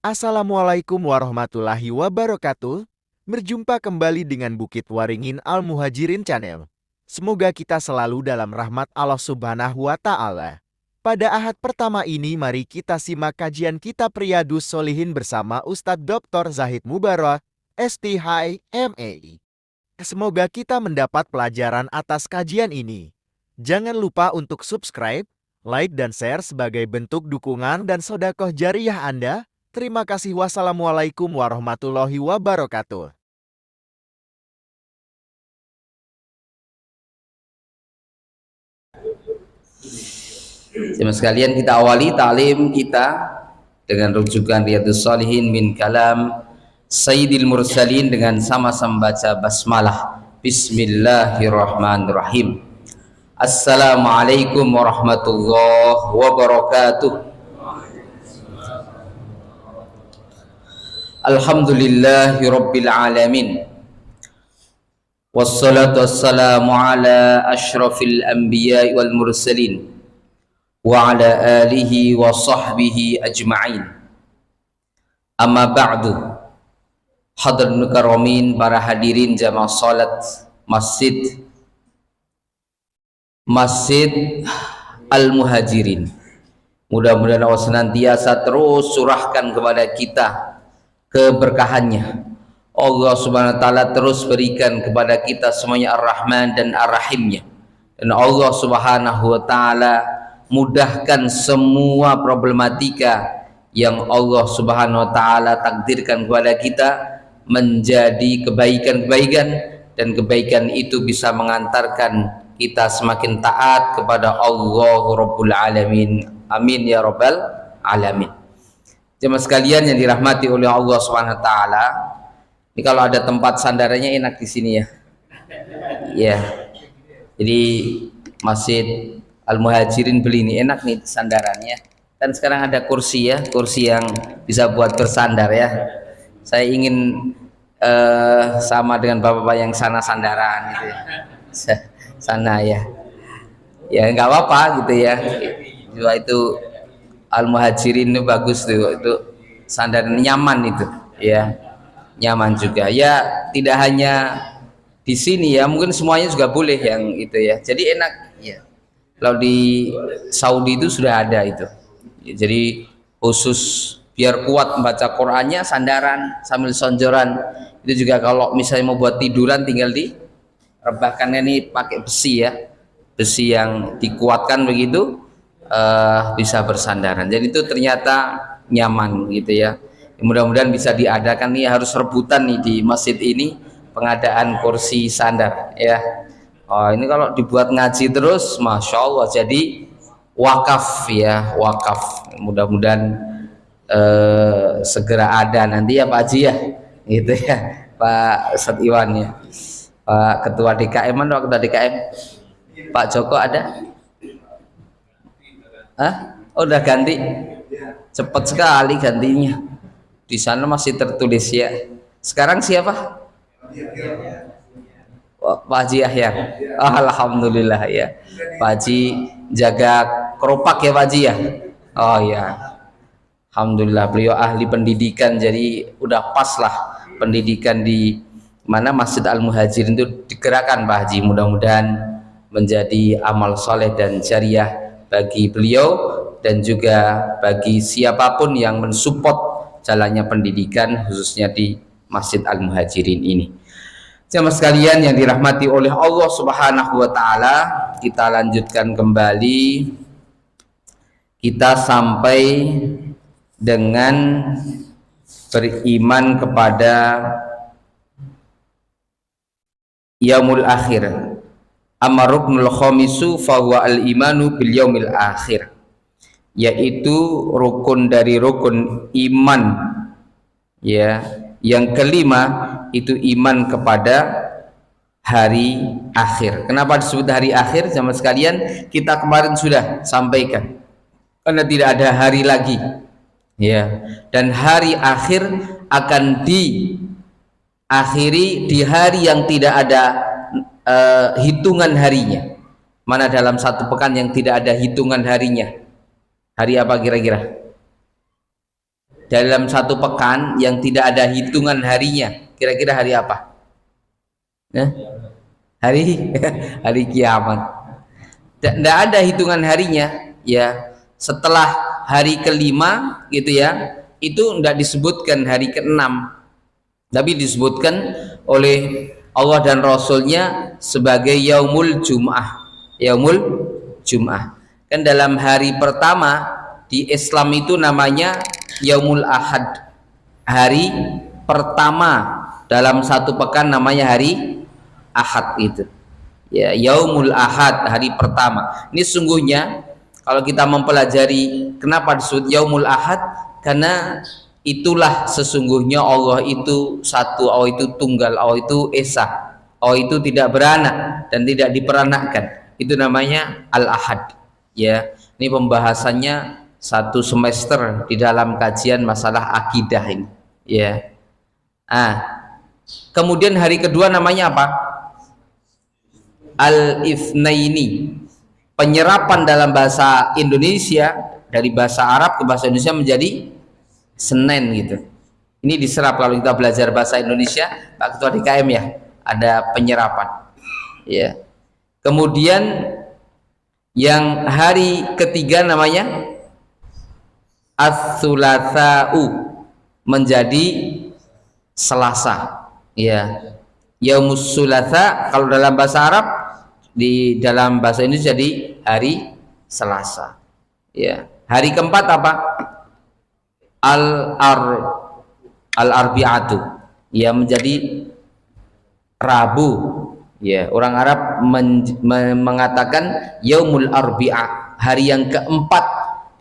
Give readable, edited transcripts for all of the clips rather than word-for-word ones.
Assalamualaikum warahmatullahi wabarakatuh. Berjumpa kembali dengan Bukit Waringin Al-Muhajirin Channel. Semoga kita selalu dalam rahmat Allah Subhanahu wa Ta'ala. Pada ahad pertama ini, mari kita simak kajian kitab Riyadhus Shalihin bersama Ustadz Dr. Zahid Mubarak, STHI.MA. Semoga kita mendapat pelajaran atas kajian ini. Jangan lupa untuk subscribe, like, dan share sebagai bentuk dukungan dan sedekah jariah Anda. Terima kasih. Wassalamualaikum warahmatullahi wabarakatuh. Jemaah sekalian, kita awali ta'lim kita dengan rujukan Riyadhus Shalihin min kalam Sayyidil Mursalin dengan sama-sama baca basmalah. Bismillahirrahmanirrahim. Assalamualaikum warahmatullahi wabarakatuh. Alhamdulillahi rabbil alamin. Wassalatu wassalamu ala asyrafil anbiya'i wal mursalin wa ala alihi wa sahbihi ajma'in. Amma ba'du. Hadirin karamin, para hadirin jamaah salat Masjid Al-Muhajirin. Mudah-mudahan Allah senantiasa terus surahkan kepada kita keberkahannya. Allah Subhanahu wa Ta'ala terus berikan kepada kita semuanya Ar-Rahman dan Ar-Rahimnya. Dan Allah Subhanahu wa Ta'ala mudahkan semua problematika yang Allah Subhanahu wa Ta'ala takdirkan kepada kita menjadi kebaikan-kebaikan, dan kebaikan itu bisa mengantarkan kita semakin taat kepada Allah Rabbul Alamin. Amin ya Rabbal Alamin. Jemaah sekalian yang dirahmati oleh Allah Subhanahu wa Ta'ala, ini kalau ada tempat sandarannya enak di sini ya. Ya. Jadi Masjid Al-Muhajirin beli ini enak nih sandarannya. Dan sekarang ada kursi ya, kursi yang bisa buat bersandar ya. Saya ingin sama dengan bapak-bapak yang sana sandaran gitu ya. Sana ya. Ya nggak apa-apa gitu ya. Juga itu Al-Muhajirin itu bagus tuh, itu sandaran nyaman itu ya, nyaman juga ya. Tidak hanya di sini ya, mungkin semuanya juga boleh yang itu ya, jadi enak ya. Kalau di Saudi itu sudah ada itu ya, jadi khusus biar kuat membaca Qurannya sandaran sambil sonjoran. Itu juga kalau misalnya mau buat tiduran tinggal direbahkannya, ini pakai besi ya, besi yang dikuatkan begitu, bisa bersandaran. Jadi itu ternyata nyaman gitu ya. Mudah-mudahan bisa diadakan nih, harus rebutan nih di masjid ini pengadaan kursi sandar ya. Oh, ini kalau dibuat ngaji terus, masya Allah, jadi wakaf ya, wakaf. Mudah-mudahan segera ada nanti ya Pak Haji ya, gitu ya, Pak Ustadz Iwan ya, Pak Ketua DKM. Mana Ketua DKM? Pak Joko ada? Oh, udah ganti, cepat sekali gantinya. Di sana masih tertulis ya. Sekarang siapa? Pak Haji Yahya. Alhamdulillah ya. Pak Haji jaga keropak ya Pak Haji ya. Oh ya. Alhamdulillah, beliau ahli pendidikan, jadi udah pas lah pendidikan di mana Masjid Al-Muhajirin itu digerakkan Pak Haji. Mudah-mudahan menjadi amal soleh dan jariah bagi beliau dan juga bagi siapapun yang mensupport jalannya pendidikan khususnya di Masjid Al-Muhajirin ini. Jemaah sekalian yang dirahmati oleh Allah Subhanahu wa Ta'ala, kita lanjutkan kembali. Kita sampai dengan beriman kepada yaumul akhir. Amaruknul khamisu fahuwa al-imanu bil yaumil akhir, yaitu rukun dari rukun iman ya. Yang kelima itu iman kepada hari akhir. Kenapa disebut hari akhir? Jamaah sekalian, kita kemarin sudah sampaikan karena tidak ada hari lagi ya, dan hari akhir akan diakhiri di hari yang tidak ada hitungan harinya. Mana dalam satu pekan yang tidak ada hitungan harinya? Hari apa kira-kira? dalam satu pekan yang tidak ada hitungan harinya, kira-kira hari apa? Hari hari kiamat. Tidak ada hitungan harinya, ya. Setelah hari kelima gitu ya, itu tidak disebutkan hari keenam, tapi disebutkan oleh Allah dan Rasulnya sebagai yaumul jum'ah. Yaumul jum'ah. Kan dalam hari pertama di Islam itu namanya yaumul ahad. Hari pertama dalam satu pekan namanya hari ahad itu. Ya, yaumul ahad, hari pertama. Ini sungguhnya kalau kita mempelajari kenapa disebut yaumul ahad, karena itulah sesungguhnya Allah itu satu, Allah itu tunggal, Allah itu esa, Allah itu tidak beranak dan tidak diperanakkan. Itu namanya al-ahad. Ya, ini pembahasannya satu semester di dalam kajian masalah akidah ini. Ya. Kemudian hari kedua namanya apa? Al-Itsnaini. Penyerapan dalam bahasa Indonesia dari bahasa Arab ke bahasa Indonesia menjadi Senin gitu. Ini diserap kalau kita belajar bahasa Indonesia, Pak Ketua DKM ya, ada penyerapan. Ya. Kemudian yang hari ketiga namanya Ats-Tsulatsa'u, menjadi Selasa. Ya. Yaumus Tsulatsa kalau dalam bahasa Arab, di dalam bahasa Indonesia jadi hari Selasa. Ya. Hari keempat apa? Al-Arbi'atu, ya, menjadi Rabu. Ya, orang Arab mengatakan yaumul arbi'ah, hari yang keempat.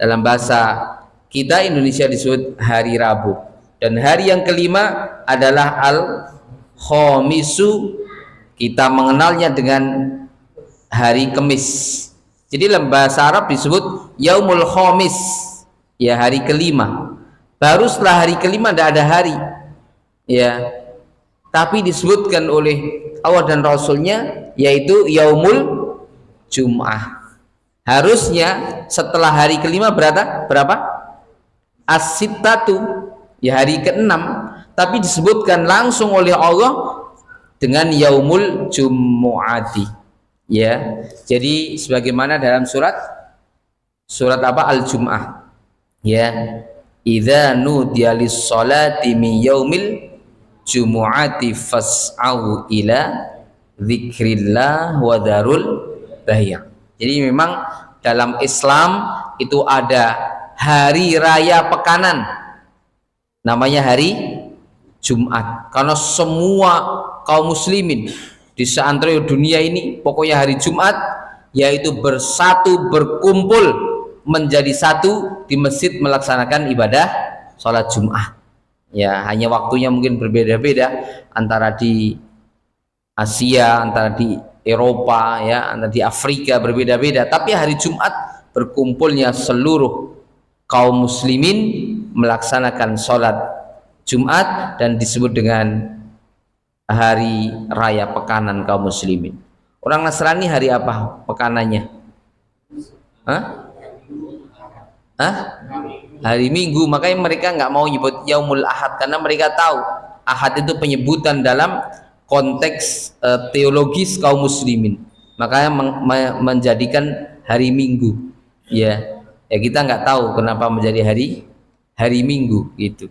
Dalam bahasa kita Indonesia disebut hari Rabu. Dan hari yang kelima adalah al-khamisu, kita mengenalnya dengan hari Kemis. Jadi dalam bahasa Arab disebut yaumul khamis, ya, hari kelima. Baru setelah hari kelima tidak ada hari, ya, tapi disebutkan oleh Allah dan Rasulnya yaitu yaumul jum'ah. Harusnya setelah hari kelima berapa? As-sittatu, ya, hari keenam, tapi disebutkan langsung oleh Allah dengan yaumul jumu'ati. Ya, jadi sebagaimana dalam surat apa? Al-Jum'ah. Ya, idza nudiya lis-sholati min yaumil jumu'ati fas'au ila dzikrillah wa dzarul bai'. Jadi memang dalam Islam itu ada hari raya pekanan, namanya hari Jumat. Karena semua kaum muslimin di seantero dunia ini pokoknya hari Jumat yaitu bersatu, berkumpul menjadi satu di masjid melaksanakan ibadah sholat Jumat. Ya, hanya waktunya mungkin berbeda-beda antara di Asia, antara di Eropa, ya, antara di Afrika berbeda-beda, tapi hari Jumat berkumpulnya seluruh kaum muslimin melaksanakan sholat Jumat dan disebut dengan hari raya pekanan kaum muslimin. Orang Nasrani hari apa pekanannya? Hari Minggu. Makanya mereka nggak mau nyebut yaumul ahad, karena mereka tahu ahad itu penyebutan dalam konteks teologis kaum muslimin. Makanya menjadikan hari Minggu. Ya kita nggak tahu kenapa menjadi hari Minggu gitu.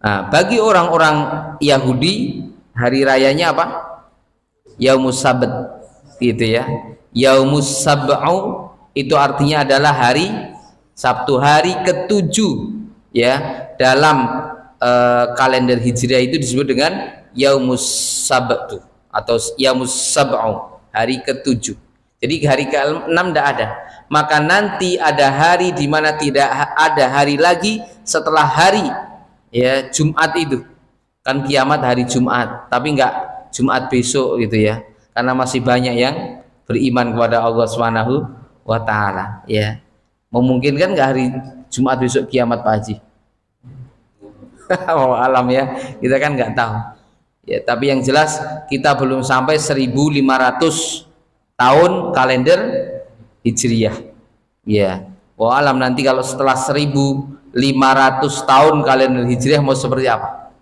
Nah, bagi orang-orang Yahudi hari rayanya apa? Yaumus Sabt, gitu ya. Yaumus Sab'u itu artinya adalah hari Sabtu, hari ketujuh, ya, dalam kalender Hijriah itu disebut dengan Yaumus Sabtu atau Yaumus Sab'u, hari ketujuh. Jadi hari ke-6 tidak ada. Maka nanti ada hari di mana tidak ada hari lagi setelah hari, ya, Jumat itu. Kan kiamat hari Jumat, tapi enggak Jumat besok gitu ya. Karena masih banyak yang beriman kepada Allah Subhanahu wa taala, ya. Memungkinkan enggak hari Jumat besok kiamat, Pak Haji? Oh, alam ya. Kita kan enggak tahu. Ya, tapi yang jelas kita belum sampai 1500 tahun kalender Hijriyah. Ya. Oh, alam nanti kalau setelah 1500 tahun kalender Hijriah mau seperti apa.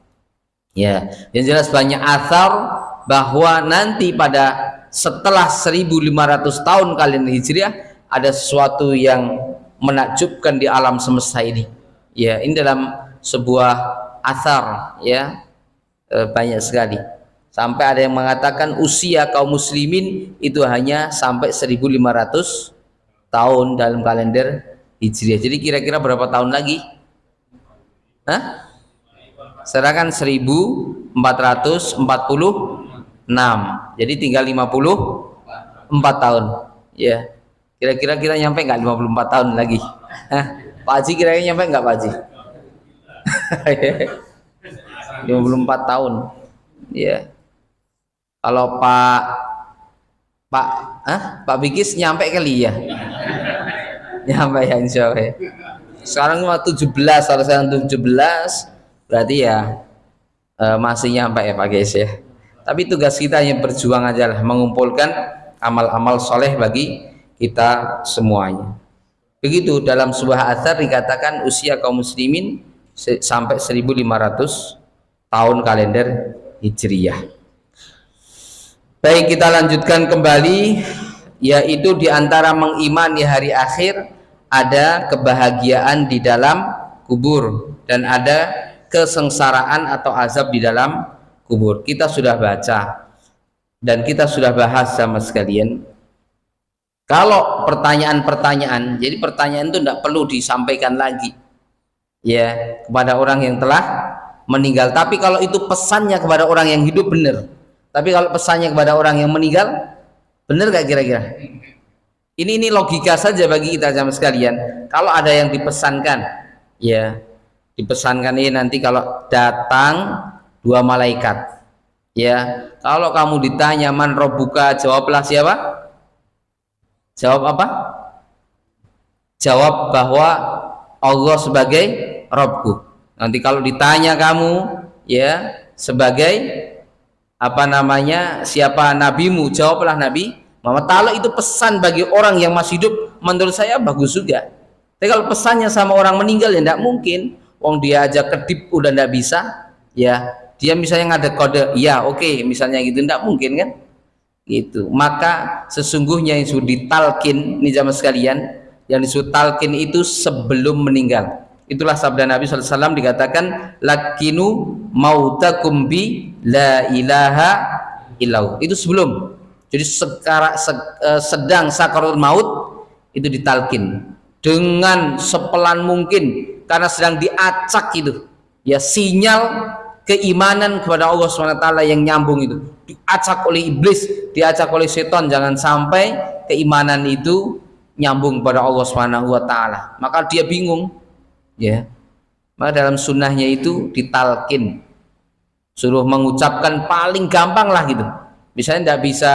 Ya, yang jelas banyak athar bahwa nanti pada setelah 1500 tahun kalender Hijriah ada sesuatu yang menakjubkan di alam semesta ini. Ya, ini dalam sebuah athar, ya, banyak sekali. Sampai ada yang mengatakan usia kaum muslimin itu hanya sampai 1500 tahun dalam kalender Hijriah. Jadi kira-kira berapa tahun lagi? Hah? Sekarang kan 1446. Jadi tinggal 54 tahun. Ya. Kira-kira kita nyampe nggak 54 tahun lagi? Hah? Pak Haji kira-kira nyampe nggak Pak Haji? 54 tahun. Ya. Kalau Pak Bikis nyampe kali ya? Nyampe ya insya Allah. Sekarang cuma 17, kalau sekarang 17 berarti ya masih nyampe ya Pak Guys ya. Tapi tugas kita hanya berjuang aja lah, mengumpulkan amal-amal soleh bagi kita semuanya. Begitu dalam sebuah athar dikatakan usia kaum muslimin sampai 1500 tahun kalender Hijriyah. Baik, kita lanjutkan kembali, yaitu diantara mengimani hari akhir ada kebahagiaan di dalam kubur dan ada kesengsaraan atau azab di dalam kubur. Kita sudah baca dan kita sudah bahas sama sekalian. Kalau pertanyaan-pertanyaan, jadi pertanyaan itu tidak perlu disampaikan lagi ya kepada orang yang telah meninggal. Tapi kalau itu pesannya kepada orang yang hidup benar. Tapi kalau pesannya kepada orang yang meninggal, benar gak kira-kira? Ini logika saja bagi kita sama sekalian. Kalau ada yang dipesankan, ya dipesankan ini nanti kalau datang dua malaikat, ya kalau kamu ditanya man robbuka, jawablah siapa? Jawab apa? Jawab bahwa Allah sebagai Robku. Nanti kalau ditanya kamu, ya sebagai apa namanya, siapa nabimu, jawablah Nabi Muhammad. Kalau itu pesan bagi orang yang masih hidup, menurut saya bagus juga. Tapi kalau pesannya sama orang meninggal ya tidak mungkin. Wong dia aja kedip udah tidak bisa, ya dia misalnya ngada kode, ya oke, misalnya gitu, tidak mungkin kan? Gitu. Maka sesungguhnya yang disebut ditalkin, ini jamaah sekalian, yang disebut talkin itu sebelum meninggal. Itulah sabda Nabi SAW dikatakan lakinu mautakum bi la ilaha illallah. Itu sebelum. Jadi sedang sakaratul maut itu ditalkin dengan sepelan mungkin karena sedang diacak itu. Ya sinyal keimanan kepada Allah SWT yang nyambung itu diacak oleh iblis, diacak oleh setan, jangan sampai keimanan itu nyambung kepada Allah SWT. Maka dia bingung. Ya, maka dalam sunnahnya itu ditalkin, suruh mengucapkan paling gampang lah gitu. Misalnya tidak bisa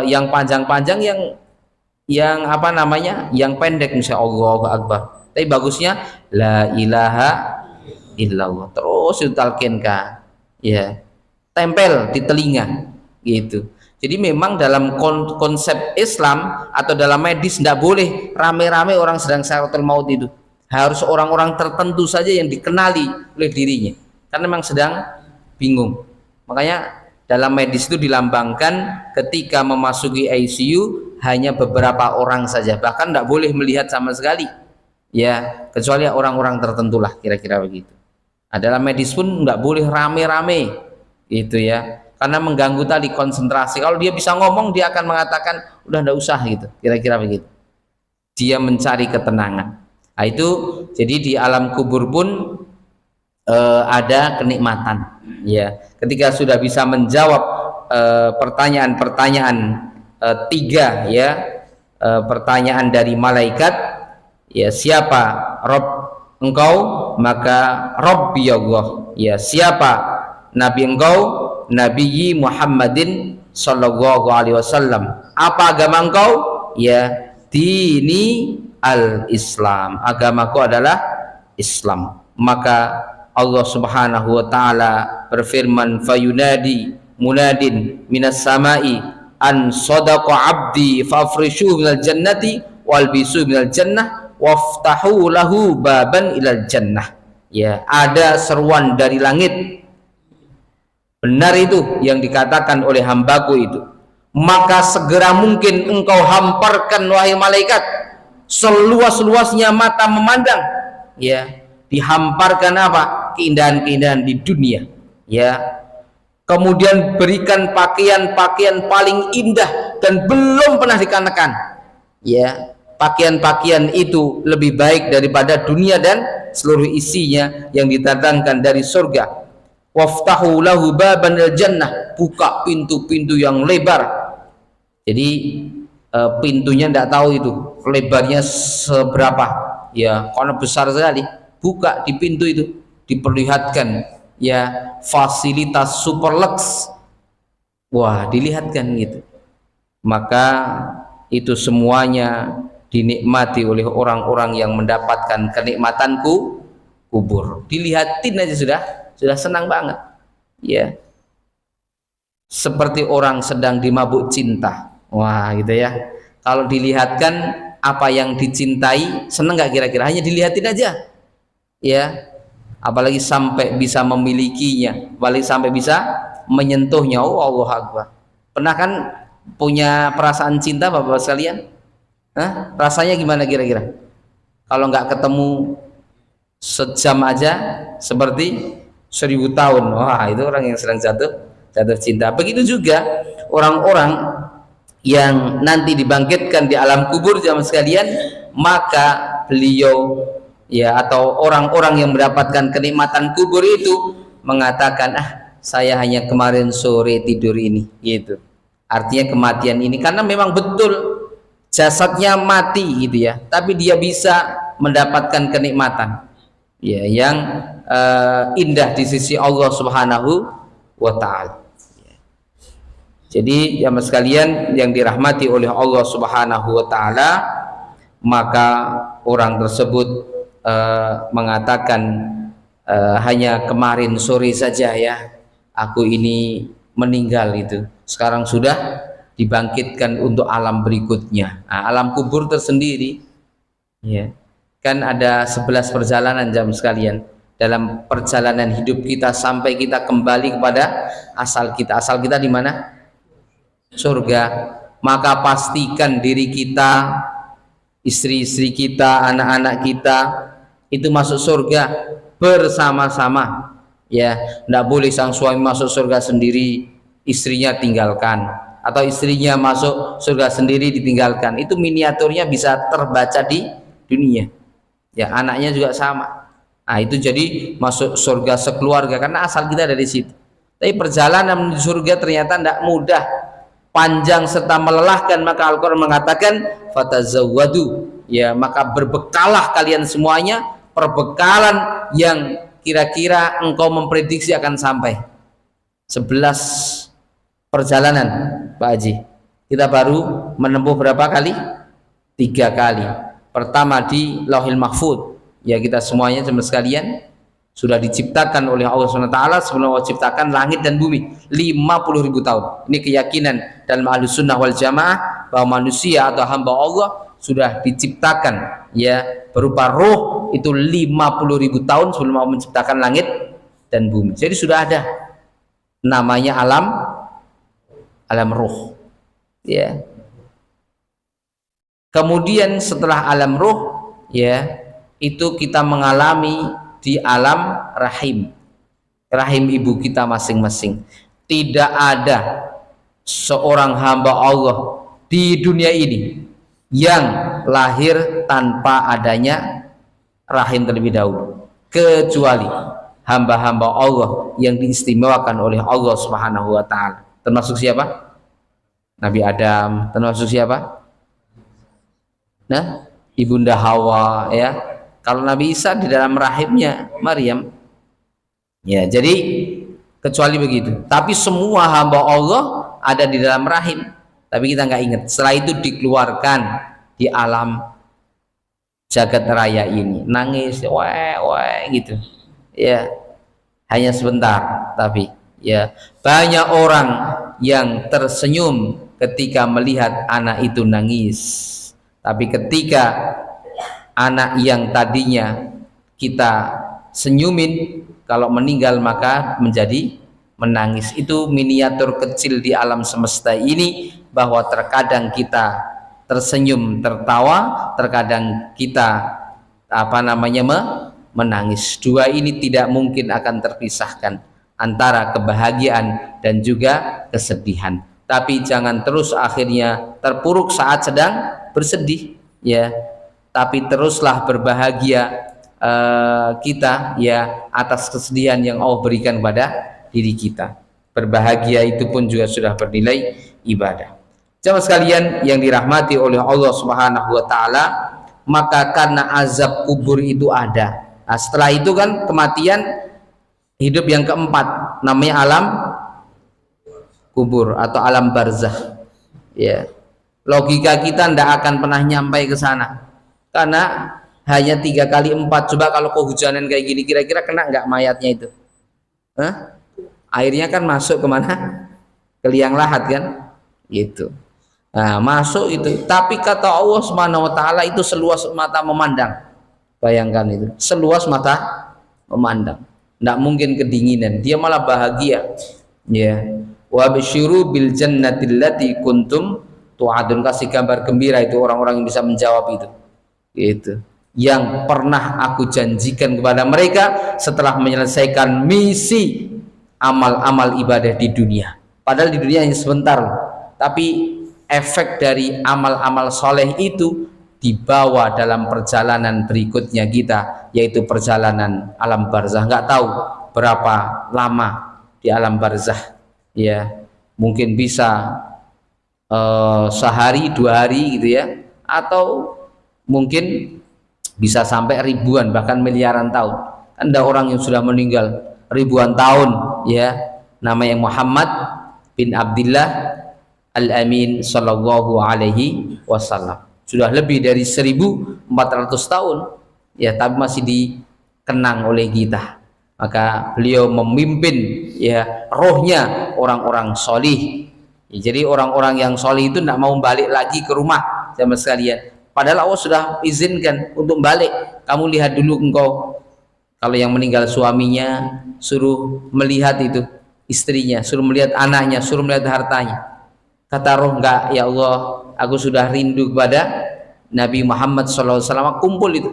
yang panjang-panjang, yang apa namanya, yang pendek misalnya Allahu Akbar. Tapi bagusnya la ilaha illallah, terus ditalkinkan, ya tempel di telinga gitu. Jadi memang dalam konsep Islam atau dalam medis tidak boleh rame-rame orang sedang sakaratul maut itu. Harus orang-orang tertentu saja yang dikenali oleh dirinya karena memang sedang bingung. Makanya dalam medis itu dilambangkan ketika memasuki ICU hanya beberapa orang saja, bahkan tidak boleh melihat sama sekali, ya kecuali orang-orang tertentu lah, kira-kira begitu. Dalam medis pun nggak boleh rame-rame gitu ya, karena mengganggu tadi konsentrasi. Kalau dia bisa ngomong dia akan mengatakan udah nggak usah gitu, kira-kira begitu. Dia mencari ketenangan. Nah, itu jadi di alam kubur pun ada kenikmatan, ya ketika sudah bisa menjawab pertanyaan-pertanyaan tiga, ya pertanyaan dari malaikat, ya siapa Rob engkau, maka Robbi Allah, ya siapa Nabi engkau, Nabi Muhammadin Sallallahu Alaihi Wasallam, apa agama engkau, ya dini al-Islam, agamaku adalah Islam. Maka Allah Subhanahu wa taala berfirman, fayunadi munadin minas samai an sadaqa abdi fafrishu minal jannati walbisu minal jannah waftahu lahu baban ilal jannah. Ya, ada seruan dari langit. Benar itu yang dikatakan oleh hambaku itu. Maka segera mungkin engkau hamparkan wahai malaikat seluas-luasnya mata memandang. Ya, dihamparkan apa? Keindahan-keindahan di dunia. Ya. Kemudian berikan pakaian-pakaian paling indah dan belum pernah dikenakan. Ya, pakaian-pakaian itu lebih baik daripada dunia dan seluruh isinya yang didatangkan dari surga. Waftahu lahu baban al-jannah, buka pintu-pintu yang lebar. Jadi pintunya tidak tahu itu lebarnya seberapa, ya karena besar sekali. Buka di pintu itu, diperlihatkan ya fasilitas super lux. Wah, dilihatkan gitu. Maka itu semuanya dinikmati oleh orang-orang yang mendapatkan kenikmatanku kubur. Dilihatin aja sudah senang banget. Ya. Seperti orang sedang dimabuk cinta. Wah, gitu ya. Kalau dilihatkan apa yang dicintai, senang nggak kira-kira? Hanya dilihatin aja. Ya. Apalagi sampai bisa memilikinya, apalagi sampai bisa menyentuhnya. Oh, Allah Akbar. Pernah kan punya perasaan cinta Bapak sekalian? Hah? Rasanya gimana kira-kira? Kalau nggak ketemu sejam aja seperti 1000 tahun. Wah, itu orang yang sedang jatuh cinta. Begitu juga orang-orang yang nanti dibangkitkan di alam kubur jamaah sekalian, maka beliau ya atau orang-orang yang mendapatkan kenikmatan kubur itu mengatakan, saya hanya kemarin sore tidur ini, gitu. Artinya kematian ini, karena memang betul jasadnya mati gitu ya, tapi dia bisa mendapatkan kenikmatan ya yang indah di sisi Allah Subhanahu wa Ta'ala. Jadi jamaah sekalian yang dirahmati oleh Allah Subhanahu wa Ta'ala, maka orang tersebut mengatakan, hanya kemarin sore saja ya aku ini meninggal, itu sekarang sudah dibangkitkan untuk alam berikutnya. Nah, alam kubur tersendiri ya kan ada 11 perjalanan jamaah sekalian dalam perjalanan hidup kita sampai kita kembali kepada asal kita. Asal kita di mana? Surga. Maka pastikan diri kita, istri-istri kita, anak-anak kita itu masuk surga bersama-sama. Ya, tidak boleh sang suami masuk surga sendiri, istrinya tinggalkan, atau istrinya masuk surga sendiri ditinggalkan. Itu miniaturnya bisa terbaca di dunia. Ya, anaknya juga sama. Nah, itu jadi masuk surga sekeluarga karena asal kita dari situ. Tapi perjalanan menuju surga ternyata tidak mudah, panjang serta melelahkan. Maka Al-Quran mengatakan fatazawwadu, ya maka berbekalah kalian semuanya perbekalan yang kira-kira engkau memprediksi akan sampai. 11 perjalanan Pak Haji, kita baru menempuh berapa kali? 3 kali. Pertama di Lauhil Mahfud, ya kita semuanya jemaah sekalian sudah diciptakan oleh Allah SWT sebelum Allah ciptakan langit dan bumi 50.000 tahun. Ini keyakinan dalam Ahlus Sunnah wal Jamaah bahwa manusia atau hamba Allah sudah diciptakan ya berupa roh itu 50.000 tahun sebelum Allah menciptakan langit dan bumi. Jadi sudah ada namanya alam roh ya. Kemudian setelah alam roh ya itu kita mengalami di alam rahim ibu kita masing-masing. Tidak ada seorang hamba Allah di dunia ini yang lahir tanpa adanya rahim terlebih dahulu, kecuali hamba-hamba Allah yang diistimewakan oleh Allah Subhanahu wa Ta'ala. Termasuk siapa? Nabi Adam. Termasuk siapa? Nah, Ibunda Hawa ya. Kalau Nabi Isa di dalam rahimnya Maryam. Ya, jadi kecuali begitu. Tapi semua hamba Allah ada di dalam rahim. Tapi kita nggak ingat. Setelah itu dikeluarkan di alam jagat raya ini. Nangis, weh gitu. Ya, hanya sebentar. Tapi ya banyak orang yang tersenyum ketika melihat anak itu nangis. Tapi ketika anak yang tadinya kita senyumin, kalau meninggal maka menjadi menangis. Itu miniatur kecil di alam semesta ini, bahwa terkadang kita tersenyum tertawa, terkadang kita menangis. Dua ini tidak mungkin akan terpisahkan, antara kebahagiaan dan juga kesedihan. Tapi jangan terus akhirnya terpuruk saat sedang bersedih, ya, tapi teruslah berbahagia kita, ya, atas kesedihan yang Allah berikan pada diri kita. Berbahagia itu pun juga sudah bernilai ibadah. Jamaah sekalian yang dirahmati oleh Allah Subhanahu wa taala, maka karena azab kubur itu ada. Nah, setelah itu kan kematian, hidup yang keempat namanya alam kubur atau alam barzah. Ya. Logika kita tidak akan pernah nyampai ke sana. Karena hanya 3 kali 4. Coba kalau kehujanan kayak gini, kira-kira kena nggak mayatnya itu? Hah? Airnya kan masuk kemana? Ke liang lahat kan? Gitu. Nah, masuk itu. Tapi kata Allah Subhanahu wa taala itu seluas mata memandang. Bayangkan itu, seluas mata memandang. Tidak mungkin kedinginan, dia malah bahagia. Ya. Wa basyiru bil jannati allati kuntum tu'adun. Kasih kabar gembira itu orang-orang yang bisa menjawab itu. Gitu. Yang pernah aku janjikan kepada mereka setelah menyelesaikan misi amal-amal ibadah di dunia. Padahal di dunia hanya sebentar, tapi efek dari amal-amal soleh itu dibawa dalam perjalanan berikutnya kita, yaitu perjalanan alam barzah. Nggak tahu berapa lama di alam barzah, ya, mungkin bisa sehari 2 hari gitu ya, atau mungkin bisa sampai ribuan bahkan miliaran tahun. Ada orang yang sudah meninggal ribuan tahun, ya, namanya Muhammad bin Abdullah Al-Amin sallallahu alaihi wasallam. Sudah lebih dari 1400 tahun, ya, tapi masih dikenang oleh kita. Maka beliau memimpin, ya, rohnya orang-orang solih. Ya, jadi orang-orang yang solih itu tidak mau balik lagi ke rumah, jamaah sekalian. Padahal Allah sudah izinkan untuk balik. Kamu lihat dulu engkau, kalau yang meninggal suaminya, suruh melihat itu istrinya, suruh melihat anaknya, suruh melihat hartanya. Kata roh, enggak ya Allah, aku sudah rindu kepada Nabi Muhammad SAW. Kumpul itu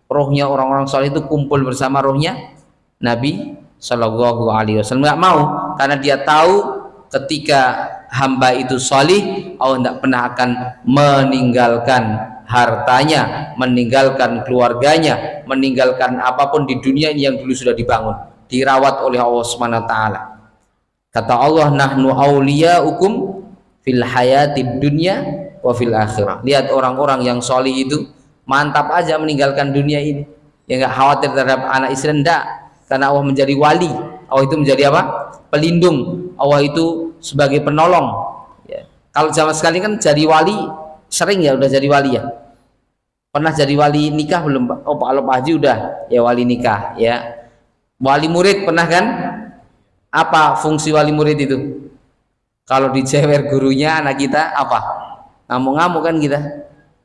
rohnya orang-orang soleh itu, kumpul bersama rohnya Nabi SAW. Enggak mau, karena dia tahu ketika hamba itu solih, Allah tidak pernah akan meninggalkan hartanya, meninggalkan keluarganya, meninggalkan apapun di dunia ini yang dulu sudah dibangun, dirawat oleh Allah SWT. Kata Allah, nahnu awliyaukum fil hayatid dunya wa fil akhirah. Lihat orang-orang yang solih itu mantap aja meninggalkan dunia ini, ya, nggak khawatir terhadap anak istri, enggak, karena Allah menjadi wali. Allah itu menjadi apa? Pelindung. Allah itu sebagai penolong, ya. Kalau zaman sekali kan jadi wali sering, ya, udah jadi wali, ya. Pernah jadi wali nikah belum, Pak? Oh, kalau Pak Haji udah, ya, wali nikah, ya. Wali murid pernah kan? Apa fungsi wali murid itu? Kalau dijewer gurunya anak kita, apa? Ngamuk-ngamuk kan kita,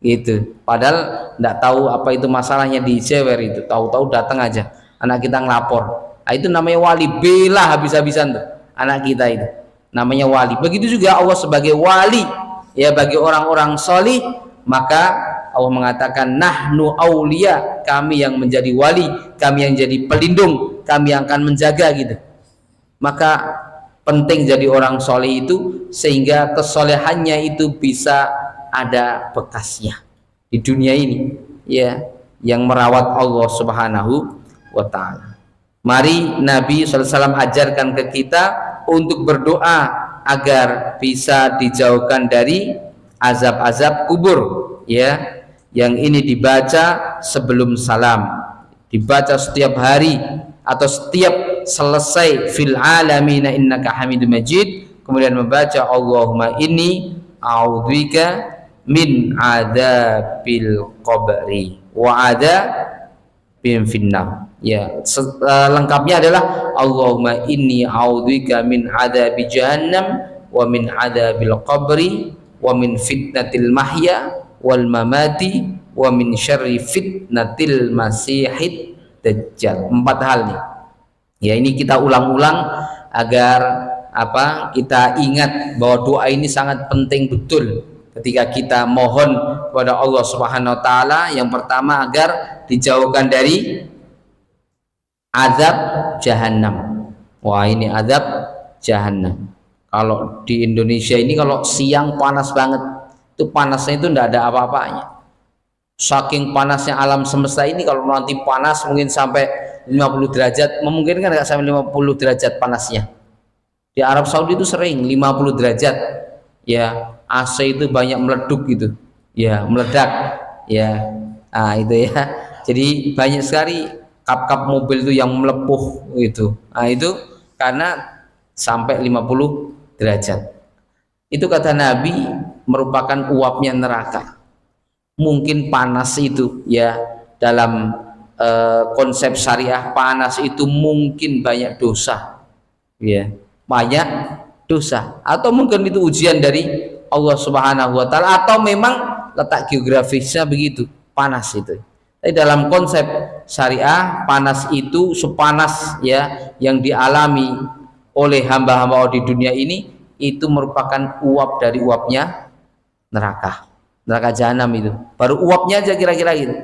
gitu. Padahal tidak tahu apa itu masalahnya dijewer itu. Tahu-tahu datang aja anak kita ngelapor. Nah, itu namanya wali, bela habis-habisan tuh anak kita itu. Namanya wali. Begitu juga Allah sebagai wali, ya, bagi orang-orang solih. Maka Allah mengatakan, nahnu aulia, kami yang menjadi wali, kami yang jadi pelindung, kami yang akan menjaga, gitu. Maka penting jadi orang soleh itu, sehingga kesolehannya itu bisa ada bekasnya di dunia ini, ya, yang merawat Allah Subhanahu wa ta'ala. Mari Nabi SAW ajarkan ke kita untuk berdoa agar bisa dijauhkan dari azab-azab kubur, ya, yang ini dibaca sebelum salam, dibaca setiap hari atau setiap selesai fil alamina innaka hamidum majid, kemudian membaca Allahumma inni a'udzubika min adabil qabri wa adabin finnar. Ya, lengkapnya adalah Allahumma inni a'udzubika min adabi jahannam wa min adabil qabri wa min fitnatil mahya wal mamati wa min syarri fitnatil masihid dajjal. 4 hal nih. Ya, ini kita ulang-ulang agar kita ingat bahwa doa ini sangat penting betul ketika kita mohon kepada Allah Subhanahu wa taala. Yang pertama agar dijauhkan dari azab jahanam. Wah, ini azab jahanam. Kalau di Indonesia ini kalau siang panas banget, itu panasnya itu tidak ada apa-apanya. Saking panasnya alam semesta ini, kalau nanti panas mungkin sampai 50 derajat, memungkinkan nggak sampai 50 derajat panasnya. Di Arab Saudi itu sering 50 derajat. Ya, AC itu banyak meleduk gitu. Ya, meledak. Ya. Nah, itu ya. Jadi banyak sekali kap-kap mobil itu yang melepuh gitu. Nah, itu karena sampai 50 derajat. Itu kata Nabi merupakan uapnya neraka. Mungkin panas itu ya, dalam konsep syariah panas itu mungkin banyak dosa. Ya, banyak dosa, atau mungkin itu ujian dari Allah Subhanahu wa taala, atau memang letak geografisnya begitu panas itu. Tapi dalam konsep syariah panas itu sepanas ya yang dialami oleh hamba-hamba Allah di dunia ini, itu merupakan uap dari uapnya neraka jahanam. Itu baru uapnya aja kira-kira gitu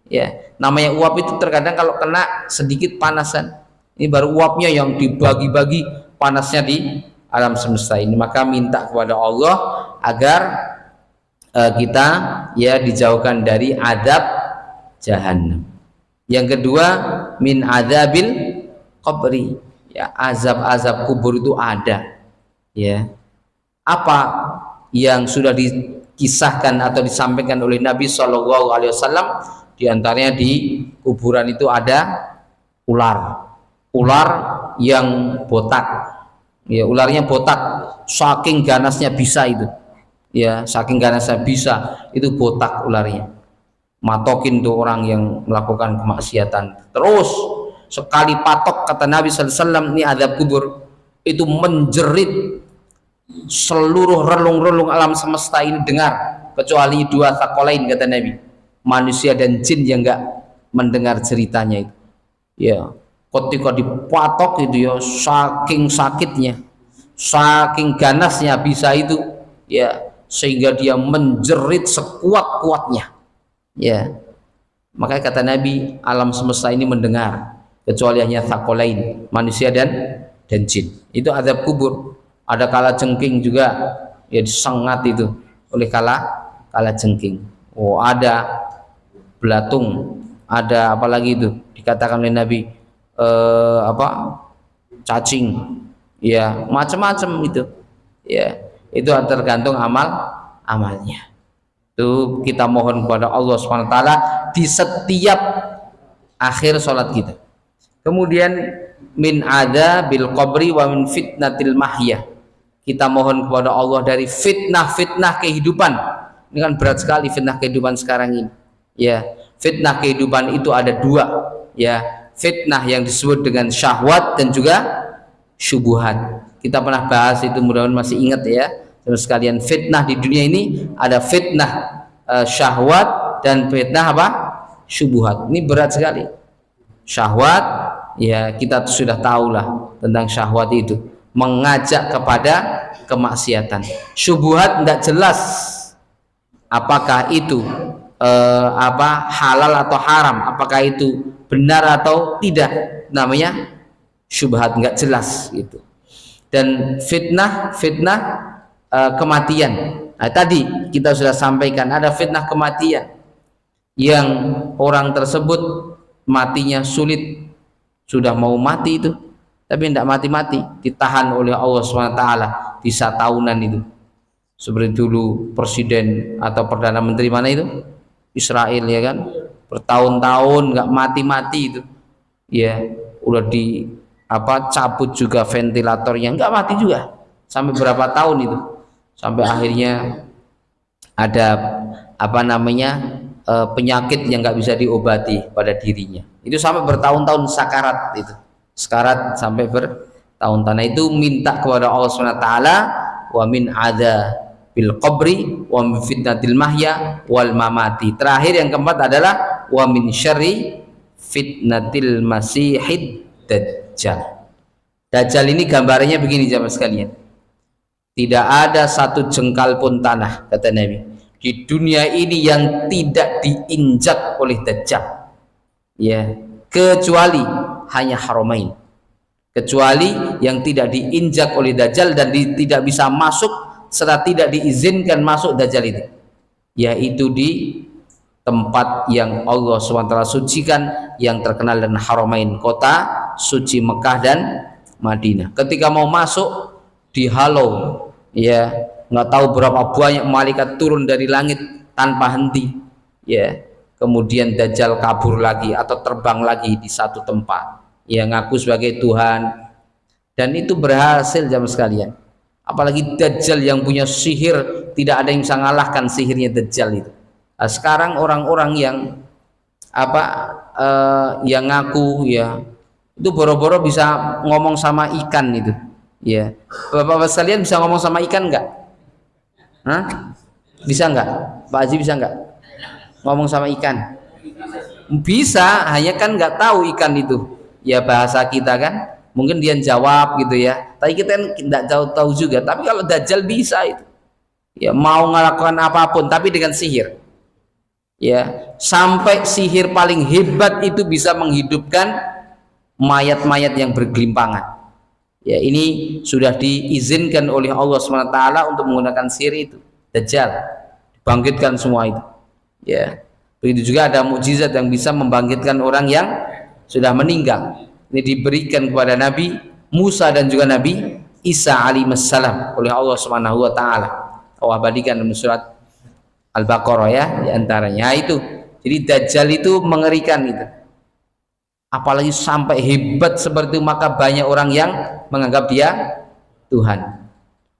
ya. Namanya uap itu terkadang kalau kena sedikit panasan, ini baru uapnya yang dibagi-bagi panasnya di alam semesta ini. Maka minta kepada Allah agar kita ya dijauhkan dari adab jahanam. Yang kedua, min adzabil qabri, ya, azab-azab kubur itu ada ya. Apa yang sudah dikisahkan atau disampaikan oleh Nabi Shallallahu Alaihi Wasallam, diantaranya di kuburan itu ada ular yang botak ya, ularnya botak, saking ganasnya bisa itu ya, saking ganasnya bisa itu botak ularnya, matokin tuh orang yang melakukan kemaksiatan. Terus sekali patok, kata Nabi sallallahu alaihi wasallam, ini azab kubur itu menjerit, seluruh relung-relung alam semesta ini dengar, kecuali 2 tsaqalain, kata Nabi, manusia dan jin yang enggak mendengar ceritanya itu ya. Ketika dipatok itu ya, saking sakitnya, saking ganasnya bisa itu ya, sehingga dia menjerit sekuat-kuatnya ya. Makanya kata Nabi, alam semesta ini mendengar, kecuali hanya tsaqalain, manusia dan jin. Itu azab kubur. Ada kala jengking juga ya, disengat itu oleh kala jengking. Oh, ada belatung, ada apalagi itu dikatakan oleh Nabi cacing ya, macam-macam itu ya. Itu tergantung amalnya. Itu kita mohon kepada Allah Subhanahu wa taala di setiap akhir sholat kita. Kemudian min adzabil qabri wa min fitnatil mahya, kita mohon kepada Allah dari fitnah kehidupan. Ini kan berat sekali fitnah kehidupan sekarang ini ya. Fitnah kehidupan itu ada 2 ya, fitnah yang disebut dengan syahwat dan juga syubuhat. Kita pernah bahas itu, mudah-mudahan masih ingat ya terus sekalian. Fitnah di dunia ini ada fitnah syahwat dan fitnah syubuhat. Ini berat sekali. Syahwat ya, kita sudah tahulah tentang syahwat itu, mengajak kepada kemaksiatan. Syubuhat tidak jelas apakah itu halal atau haram, apakah itu benar atau tidak, namanya syubhat, nggak jelas gitu. Dan fitnah kematian. Nah, tadi kita sudah sampaikan ada fitnah kematian yang orang tersebut matinya sulit, sudah mau mati itu tapi tidak mati-mati, ditahan oleh Allah SWT bisa tahunan itu. Seperti dulu presiden atau perdana menteri mana itu, Israel ya kan, bertahun-tahun nggak mati-mati itu ya, udah cabut juga ventilatornya, nggak mati juga sampai berapa tahun itu, sampai akhirnya ada penyakit yang nggak bisa diobati pada dirinya, itu sampai bertahun-tahun sakarat itu, sekarat sampai bertahun-tahun. Itu minta kepada Allah SWT, wa min bil qabri wa min fitnatil mahya wal mamati. Terakhir yang keempat adalah wa min syarri fitnatil masihid dajjal. Dajjal ini gambarnya begini jamaah sekalian. Tidak ada satu jengkal pun tanah, kata Nabi, di dunia ini yang tidak diinjak oleh Dajjal. Ya, kecuali hanya Haramain. Kecuali yang tidak diinjak oleh Dajjal dan tidak bisa masuk serta tidak diizinkan masuk Dajjal itu, yaitu di tempat yang Allah SWT sucikan, yang terkenal dengan Haramain, kota suci Mekah dan Madinah. Ketika mau masuk dihalau, ya, nggak tahu berapa banyak malaikat turun dari langit tanpa henti, ya. Kemudian Dajjal kabur lagi atau terbang lagi di satu tempat, ya, ngaku sebagai Tuhan, dan itu berhasil jamaah sekalian. Apalagi Dajjal yang punya sihir, tidak ada yang bisa ngalahkan sihirnya Dajjal itu. Nah, sekarang orang-orang yang yang ngaku, ya, itu boro-boro bisa ngomong sama ikan itu, ya. Bapak-bapak sekalian bisa ngomong sama ikan enggak? Hah? Bisa enggak? Pak Haji bisa enggak ngomong sama ikan? Bisa, hanya kan nggak tahu ikan itu, ya, bahasa kita kan. Mungkin dia jawab gitu, ya, tapi kita nggak tahu juga. Tapi kalau Dajjal bisa itu, ya, mau melakukan apapun tapi dengan sihir, ya, sampai sihir paling hebat itu bisa menghidupkan mayat-mayat yang bergelimpangan. Ya, ini sudah diizinkan oleh Allah SWT untuk menggunakan sihir itu. Dajjal dibangkitkan semua itu, ya. Begitu juga ada mukjizat yang bisa membangkitkan orang yang sudah meninggal. Ini diberikan kepada Nabi Musa dan juga Nabi Isa alaihissalam oleh Allah Subhanahu wa taala. Allah abadikan dalam surat Al-Baqarah, ya, di antaranya itu. Jadi Dajjal itu mengerikan itu. Apalagi sampai hebat seperti itu, maka banyak orang yang menganggap dia Tuhan.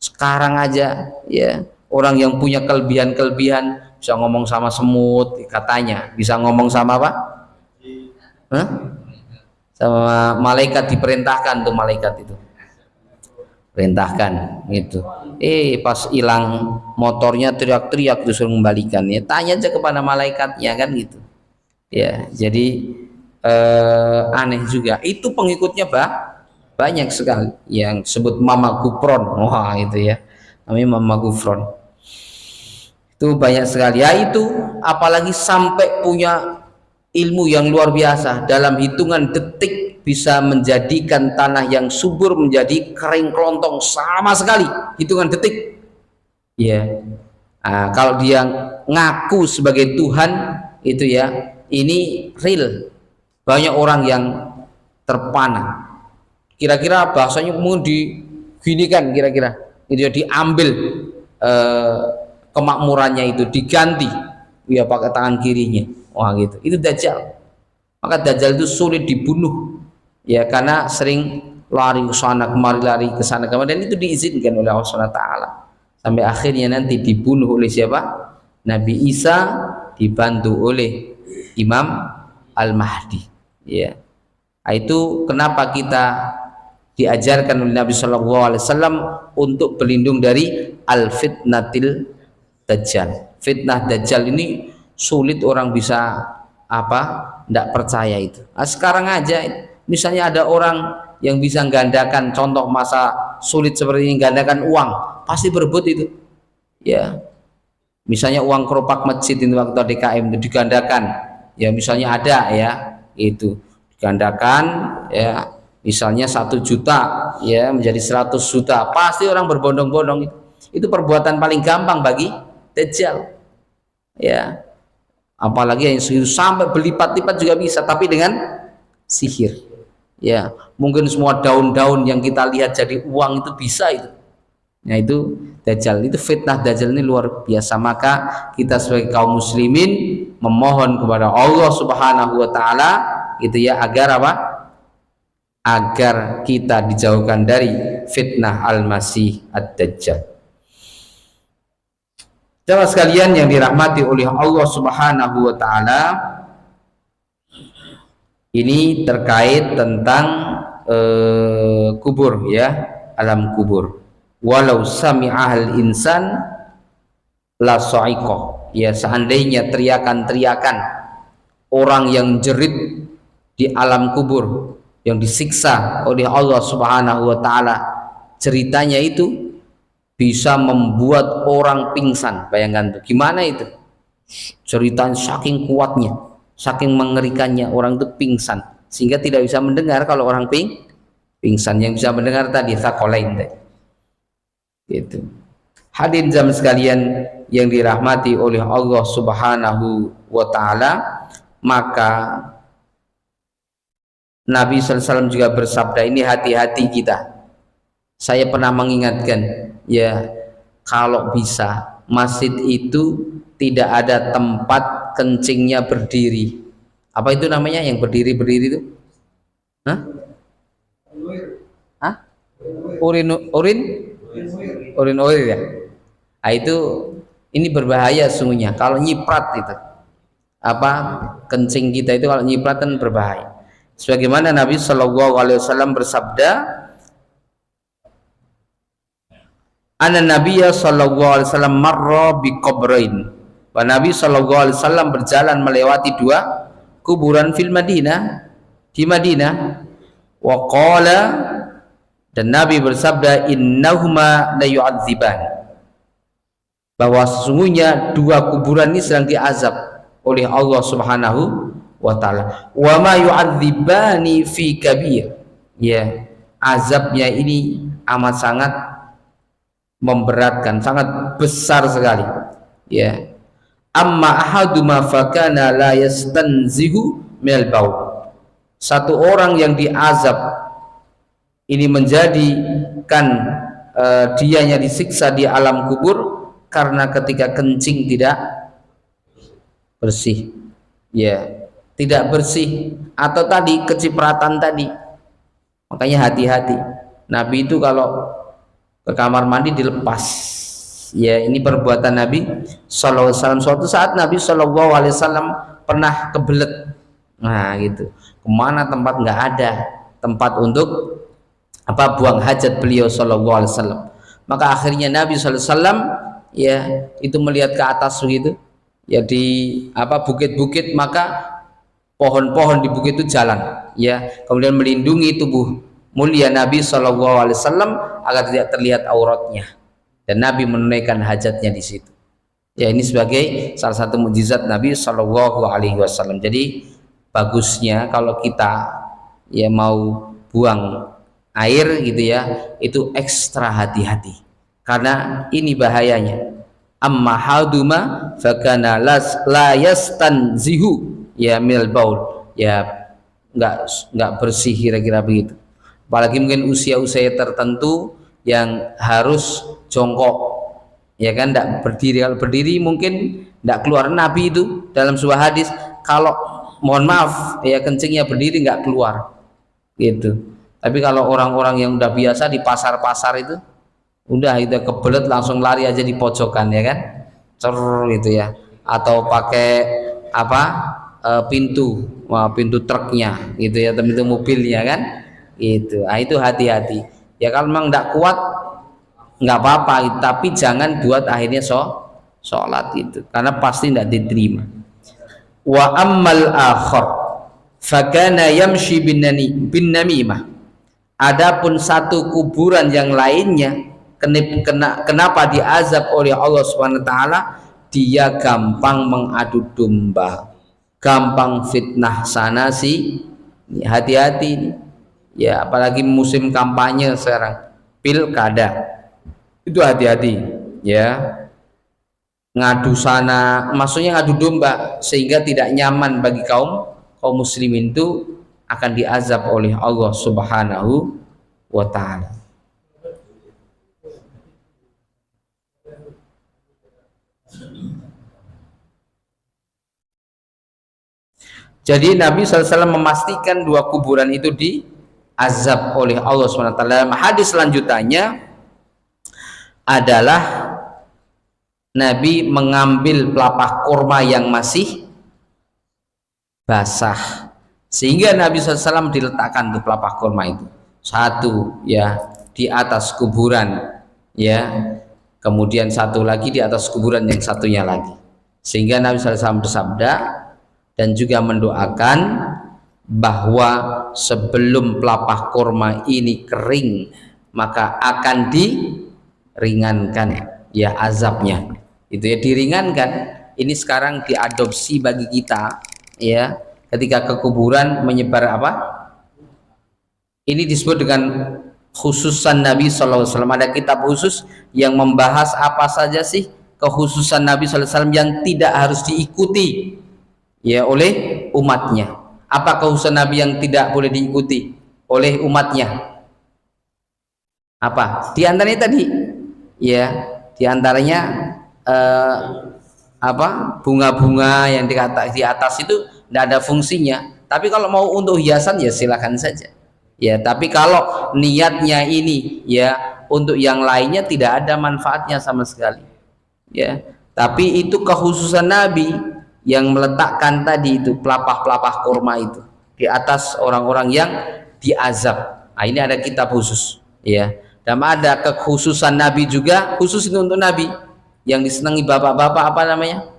Sekarang aja, ya, orang yang punya kelebihan-kelebihan bisa ngomong sama semut, katanya bisa ngomong sama apa? Hah? Sama malaikat, diperintahkan tuh malaikat itu, perintahkan gitu. Pas hilang motornya teriak-teriak disuruh mengembalikan, ya, tanya aja kepada malaikatnya kan gitu, ya. Jadi aneh juga itu, pengikutnya banyak sekali yang sebut Mama Gufron. Wah, itu, ya, namanya Mama Gufron. Itu banyak sekali, ya, itu apalagi sampai punya ilmu yang luar biasa, dalam hitungan detik bisa menjadikan tanah yang subur menjadi kering kelontong sama sekali, hitungan detik, ya. Nah, kalau dia ngaku sebagai Tuhan itu, ya, ini real, banyak orang yang terpana. Kira-kira bahasanya mungkin diginikan, kira-kira itu, ya, diambil kemakmurannya itu, diganti, ya, pakai tangan kirinya. Wah, gitu. Itu Dajjal. Maka Dajjal itu sulit dibunuh, ya, karena sering lari ke sana kemari, lari ke sana kemari, dan itu diizinkan oleh Allah SWT. Sampai akhirnya nanti dibunuh oleh siapa? Nabi Isa dibantu oleh Imam Al-Mahdi, ya. Itu kenapa kita diajarkan oleh Nabi SAW untuk berlindung dari al-fitnatil Dajjal. Fitnah Dajjal ini sulit orang bisa tidak percaya itu. Nah, sekarang aja misalnya ada orang yang bisa menggandakan, contoh masa sulit seperti ini, gandakan uang, pasti berebut itu, ya. Misalnya uang keropak masjid ini waktu DKM itu digandakan, ya, misalnya ada, ya, itu digandakan, ya, misalnya 1 juta, ya, menjadi 100 juta, pasti orang berbondong-bondong itu. Itu perbuatan paling gampang bagi Dajjal, ya. Apalagi yang segitu sampai berlipat-lipat juga bisa, tapi dengan sihir, ya. Mungkin semua daun-daun yang kita lihat jadi uang itu bisa itu. Nah, itu Dajjal, itu fitnah Dajjal ini luar biasa. Maka kita sebagai kaum muslimin memohon kepada Allah Subhanahu wa taala gitu, ya, agar apa? Agar kita dijauhkan dari fitnah Al-Masih Ad-Dajjal. Jamaah sekalian yang dirahmati oleh Allah Subhanahu wa taala, ini terkait tentang kubur, ya, alam kubur. Walau sami'ahal insan la sa'iqah, ya seandainya teriakan-teriakan orang yang jerit di alam kubur yang disiksa oleh Allah Subhanahu wa taala, ceritanya itu bisa membuat orang pingsan. Bayangkan tuh, gimana itu ceritanya, saking kuatnya, saking mengerikannya, orang itu pingsan sehingga tidak bisa mendengar. Kalau orang pingsan, yang bisa mendengar tadi tsaqalain tadi. Gitu. Hadirin jamaah sekalian yang dirahmati oleh Allah Subhanahu wa taala, maka Nabi SAW juga bersabda, ini hati-hati kita. Saya pernah mengingatkan, ya kalau bisa masjid itu tidak ada tempat kencingnya berdiri. Apa itu namanya yang berdiri-berdiri itu? Hah? Hah? Urin ya. Nah, itu ini berbahaya sungguhnya kalau nyiprat itu. Apa kencing kita itu kalau nyiprat kan berbahaya. Sebagaimana Nabi Shallallahu Alaihi Wasallam bersabda, Ana Nabiya Shallallahu Alaihi Wasallam marra bi qabrain. Nabi Shallallahu Alaihi Wasallam berjalan melewati dua kuburan fil Madinah, di Madinah. Wa qala, dan Nabi bersabda, innahuma la yu'adziban, bahwa sesungguhnya dua kuburan ini sedang diazab oleh Allah Subhanahu wa taala. Wa ma yu'adzibani fi kabir, ya azabnya ini amat sangat memberatkan, sangat besar sekali, ya. Amma ahaduma fakana la yastanzihu minal baul, satu orang yang diazab ini menjadikan dianya disiksa di alam kubur karena ketika kencing tidak bersih, ya tidak bersih, atau tadi kecipratan tadi. Makanya hati-hati, Nabi itu kalau ke kamar mandi dilepas, ya ini perbuatan Nabi Sallallahu Alaihi Wasallam. Suatu saat Nabi Sallallahu Alaihi Wasallam pernah kebelet, nah gitu, kemana tempat nggak ada tempat untuk apa buang hajat beliau Sallallahu Alaihi Wasallam. Maka akhirnya Nabi Sallallahu Alaihi Wasallam ya itu melihat ke atas begitu, ya di apa bukit-bukit, maka pohon-pohon di bukit itu jalan, ya kemudian melindungi tubuh mulia Nabi Shallallahu Alaihi Wasallam agar tidak terlihat auratnya, dan Nabi menunaikan hajatnya di situ. Ya ini sebagai salah satu mukjizat Nabi Shallallahu Alaihi Wasallam. Jadi bagusnya kalau kita ya mau buang air gitu ya, itu ekstra hati-hati karena ini bahayanya. Amma haduma fakana la yastanzihu ya mil baul, ya nggak bersih, kira-kira begitu. Apalagi mungkin usia-usia tertentu yang harus jongkok, ya kan, tidak berdiri. Kalau berdiri mungkin tidak keluar. Nabi itu dalam sebuah hadis, kalau mohon maaf ya kencingnya berdiri nggak keluar gitu. Tapi kalau orang-orang yang udah biasa di pasar-pasar itu udah itu kebelet langsung lari aja di pojokan, ya kan, cer gitu ya, atau pakai apa pintu truknya gitu ya, pintu mobilnya kan itu. Nah, itu hati-hati ya, kalau memang tidak kuat nggak apa-apa, tapi jangan buat akhirnya sholat itu, karena pasti tidak diterima. Wa ammal akhar fakana yamshi bin namimah, adapun satu kuburan yang lainnya kenapa diazab oleh Allah Subhanahu wa taala, dia gampang mengadu domba, gampang fitnah sana sih. Hati-hati ya, apalagi musim kampanye sekarang, pilkada, itu hati-hati ya, ngadu sana, maksudnya ngadu domba, sehingga tidak nyaman bagi kaum muslimin, itu akan diazab oleh Allah Subhanahu wa taala. Jadi Nabi SAW memastikan dua kuburan itu diazab oleh Allah SWT. Hadis selanjutnya adalah Nabi mengambil pelepah kurma yang masih basah, sehingga Nabi SAW diletakkan di pelepah kurma itu satu ya di atas kuburan, ya kemudian satu lagi di atas kuburan yang satunya lagi. Sehingga Nabi SAW bersabda dan juga mendoakan bahwa sebelum pelapah kurma ini kering maka akan diringankan ya azabnya. Itu ya, diringankan. Ini sekarang diadopsi bagi kita ya, ketika ke kuburan menyebar apa? Ini disebut dengan khususan Nabi SAW. Ada kitab khusus yang membahas apa saja sih kekhususan Nabi SAW yang tidak harus diikuti ya oleh umatnya. Apa kekhususan Nabi yang tidak boleh diikuti oleh umatnya? Apa? Di antaranya tadi ya, di antaranya apa? Bunga-bunga yang di atas itu tidak ada fungsinya. Tapi kalau mau untuk hiasan ya silakan saja. Ya, tapi kalau niatnya ini ya untuk yang lainnya tidak ada manfaatnya sama sekali. Ya, tapi itu kekhususan Nabi yang meletakkan tadi itu pelapah-pelapah kurma itu di atas orang-orang yang diazab. Nah, ini ada kitab khusus ya. Dan ada kekhususan Nabi juga, khusus itu untuk Nabi yang disenangi bapak-bapak, apa namanya?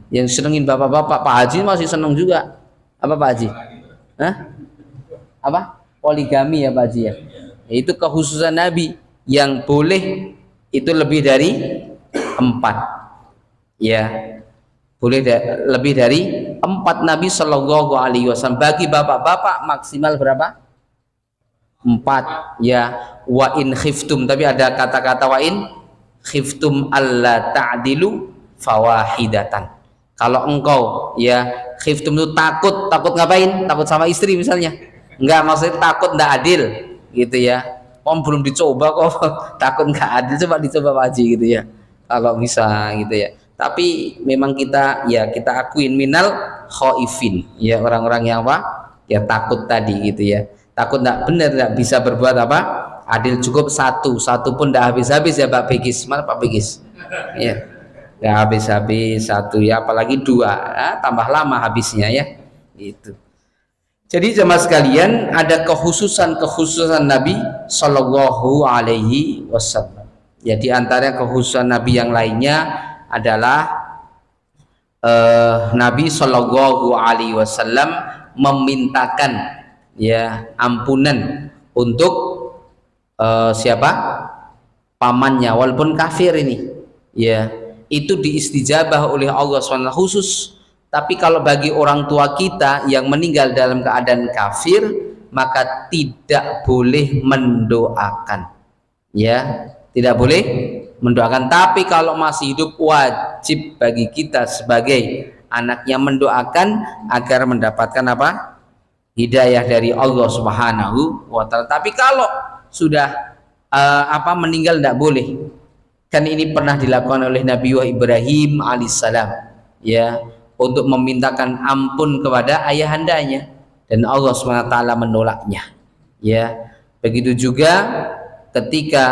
Yang disenangi bapak-bapak. Pak Haji masih senang juga. Apa Pak Haji? Hah? Apa? Poligami ya Pak Haji ya. Itu kekhususan Nabi yang boleh itu lebih dari 4 ya, boleh lebih dari 4 Nabi Shallallahu Alaihi Wasallam. Bagi bapak-bapak maksimal berapa? 4 ya. Wa in khiftum, tapi ada kata-kata wa in khiftum alla ta'dilu fawahidatan. Kalau engkau ya khiftum itu takut ngapain? Takut sama istri misalnya? Enggak, maksudnya takut enggak adil gitu ya. Om belum dicoba kok takut enggak adil, coba dicoba Pak Haji gitu ya. Kalau bisa gitu ya. Tapi memang kita ya kita akuin minal khaifin ya, orang-orang yang apa? Ya takut tadi gitu ya. Takut enggak benar, enggak bisa berbuat apa? Adil, cukup satu pun enggak habis-habis ya Pak Begis. Mana Pak Begis? Ya. Enggak habis-habis satu ya, apalagi 2. Ya, tambah lama habisnya ya. Itu. Jadi jemaah sekalian, ada kekhususan Nabi Shallallahu Alaihi Wasallam. Ya, di antara kekhususan Nabi yang lainnya adalah Nabi Shallallahu Alaihi Wasallam memintakan ya ampunan untuk siapa? Pamannya, walaupun kafir ini. Ya, itu diistijabah oleh Allah SWT khusus. Tapi kalau bagi orang tua kita yang meninggal dalam keadaan kafir, maka tidak boleh mendoakan ya, tidak boleh mendoakan. Tapi kalau masih hidup, wajib bagi kita sebagai anaknya mendoakan agar mendapatkan apa? Hidayah dari Allah Subhanahu wa Ta'ala. Tapi kalau sudah meninggal, tidak boleh. Kan ini pernah dilakukan oleh Nabi Ibrahim alaihissalam ya, untuk memintakan ampun kepada ayahandanya, dan Allah SWT menolaknya ya. Begitu juga ketika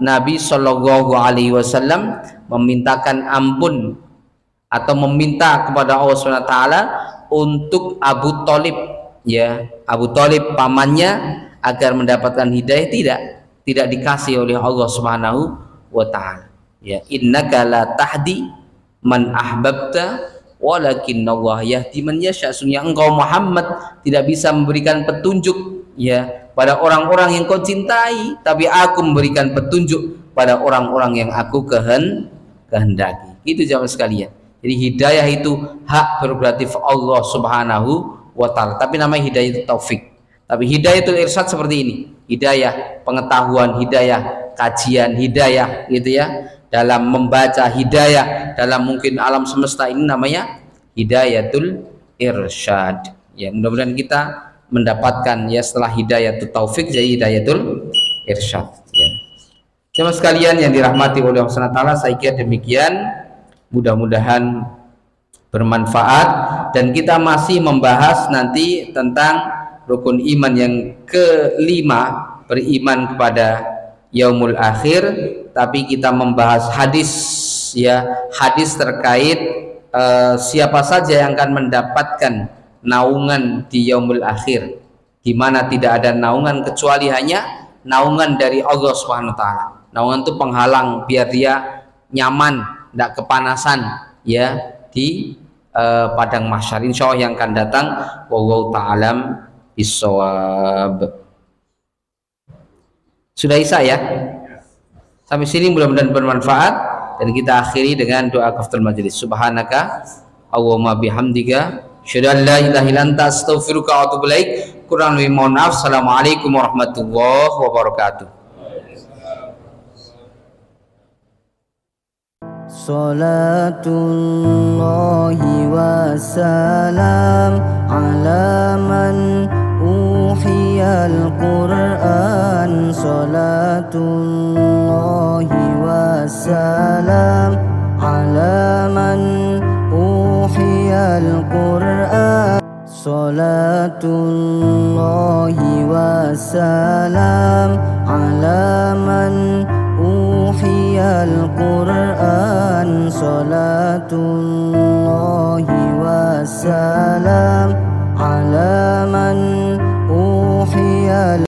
Nabi Shallallahu Alaihi Wasallam memintakan ampun atau meminta kepada Allah SWT untuk Abu Thalib ya, Abu Thalib pamannya, agar mendapatkan hidayah, tidak dikasih oleh Allah Subhanahu wa Ta'ala. Ya, innaka la tahdi man ahbabta walakinnallaha yahdi man yasha. Sesungguhnya engkau Muhammad tidak bisa memberikan petunjuk ya pada orang-orang yang kau cintai, tapi aku memberikan petunjuk pada orang-orang yang aku kehendaki. Itu jamaah sekalian. Jadi hidayah itu hak prerogatif Allah Subhanahu wa Ta'ala. Tapi namanya hidayah itu taufik. Tapi hidayatul irsyad seperti ini. Hidayah pengetahuan, hidayah kajian, hidayah gitu ya. Dalam membaca, hidayah dalam mungkin alam semesta, ini namanya hidayatul irsyad ya. Mudah-mudahan kita mendapatkan ya setelah hidayatul taufik jadi hidayatul irsyad ya. Jemaah sekalian yang dirahmati oleh Allah SWT, saya kira demikian. Mudah-mudahan bermanfaat, dan kita masih membahas nanti tentang rukun iman yang kelima, beriman kepada yaumul akhir. Tapi kita membahas hadis ya, hadis terkait siapa saja yang akan mendapatkan naungan di yaumul akhir, di mana tidak ada naungan kecuali hanya naungan dari Allah Subhanahu wa taala. Naungan itu penghalang biar dia nyaman, tidak kepanasan ya di padang mahsyar. Insyaallah yang akan datang. Wallahu ta'alam bissawab. Sudah Isa ya? Sampai sini mudah-mudahan bermanfaat dan kita akhiri dengan doa kafaratul majelis. Subhanaka Allahumma bihamdika asyhadu an la ilaha illa anta astaghfiruka wa atubu ilaik. Kurang lebih mohon maaf. Assalamualaikum warahmatullahi wabarakatuh. Salatullahi wa salam ala man uhiyal Qur'an. Salatullahi wa salam ala man uhiyal Qur'an. Salatullahi wa salam ala man uhiyal Qur'an. Salatullahi wa salam ala man uhiyal